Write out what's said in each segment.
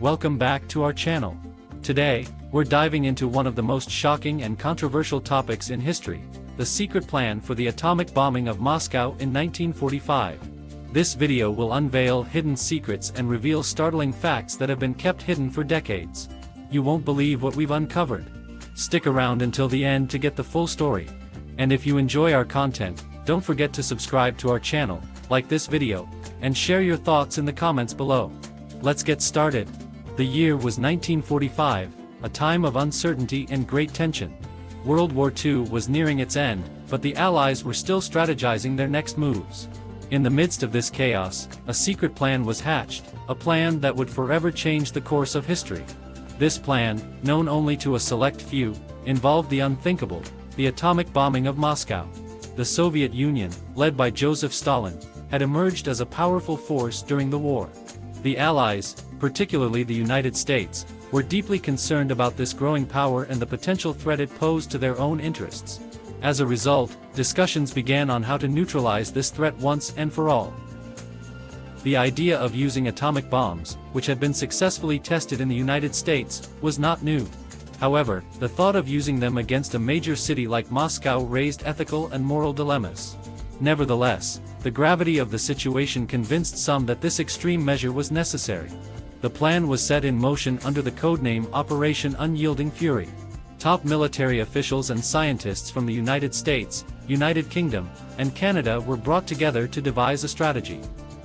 welcome back to our channel. Today, we're diving into one of the most shocking and controversial topics in history, the secret plan for the atomic bombing of Moscow in 1945. This video will unveil hidden secrets and reveal startling facts that have been kept hidden for decades. You won't believe what we've uncovered. Stick around until the end to get the full story. And if you enjoy our content, don't forget to subscribe to our channel, like this video, and share your thoughts in the comments below. Let's get started. The year was 1945, a time of uncertainty and great tension. World War II was nearing its end, but the Allies were still strategizing their next moves. In the midst of this chaos, a secret plan was hatched, a plan that would forever change the course of history. This plan, known only to a select few, involved the unthinkable, the atomic bombing of Moscow. The Soviet Union, led by Joseph Stalin, had emerged as a powerful force during the war. The Allies, particularly the United States, were deeply concerned about this growing power and the potential threat it posed to their own interests. As a result, discussions began on how to neutralize this threat once and for all. The idea of using atomic bombs, which had been successfully tested in the United States, was not new. However, the thought of using them against a major city like Moscow raised ethical and moral dilemmas. Nevertheless, the gravity of the situation convinced some that this extreme measure was necessary. The plan was set in motion under the codename Operation Unyielding Fury. Top military officials and scientists from the United States, United Kingdom, and Canada were brought together to devise a strategy.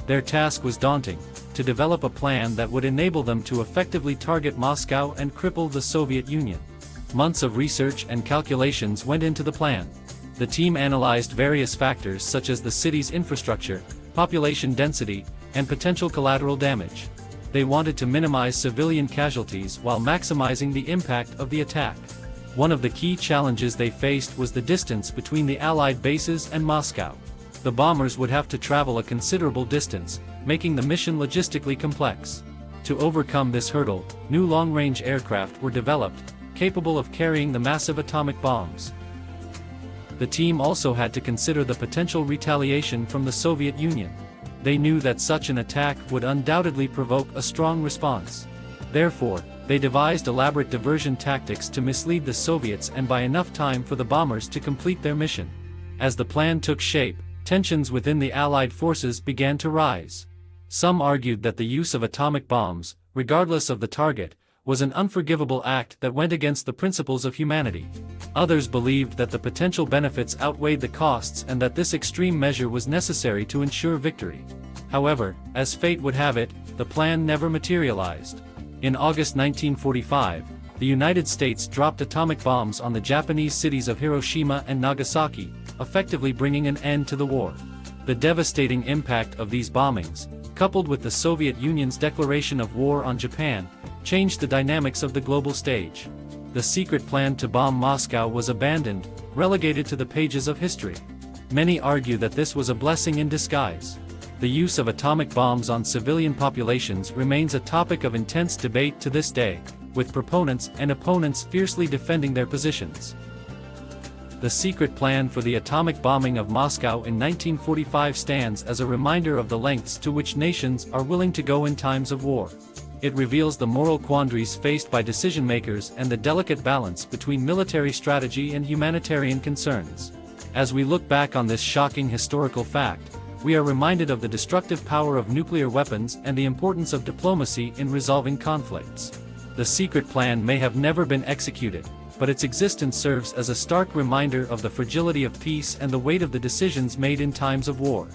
Their task was daunting: to develop a plan that would enable them to effectively target Moscow and cripple the Soviet Union. Months of research and calculations went into the plan. The team analyzed various factors such as the city's infrastructure, population density, and potential collateral damage. They wanted to minimize civilian casualties while maximizing the impact of the attack. One of the key challenges they faced was the distance between the Allied bases and Moscow. The bombers would have to travel a considerable distance, making the mission logistically complex. To overcome this hurdle, new long-range aircraft were developed, capable of carrying the massive atomic bombs. The team also had to consider the potential retaliation from the Soviet Union. They knew that such an attack would undoubtedly provoke a strong response. Therefore, they devised elaborate diversion tactics to mislead the Soviets and buy enough time for the bombers to complete their mission. As the plan took shape, tensions within the Allied forces began to rise. Some argued that the use of atomic bombs, regardless of the target, was an unforgivable act that went against the principles of humanity. Others believed that the potential benefits outweighed the costs and that this extreme measure was necessary to ensure victory. However, as fate would have it, the plan never materialized. In August 1945, the United States dropped atomic bombs on the Japanese cities of Hiroshima and Nagasaki, effectively bringing an end to the war. The devastating impact of these bombings, coupled with the Soviet Union's declaration of war on Japan, changed the dynamics of the global stage. The secret plan to bomb Moscow was abandoned, relegated to the pages of history. Many argue that this was a blessing in disguise. The use of atomic bombs on civilian populations remains a topic of intense debate to this day, with proponents and opponents fiercely defending their positions. The secret plan for the atomic bombing of Moscow in 1945 stands as a reminder of the lengths to which nations are willing to go in times of war. It reveals the moral quandaries faced by decision-makers and the delicate balance between military strategy and humanitarian concerns. As we look back on this shocking historical fact, we are reminded of the destructive power of nuclear weapons and the importance of diplomacy in resolving conflicts. The secret plan may have never been executed, but its existence serves as a stark reminder of the fragility of peace and the weight of the decisions made in times of war.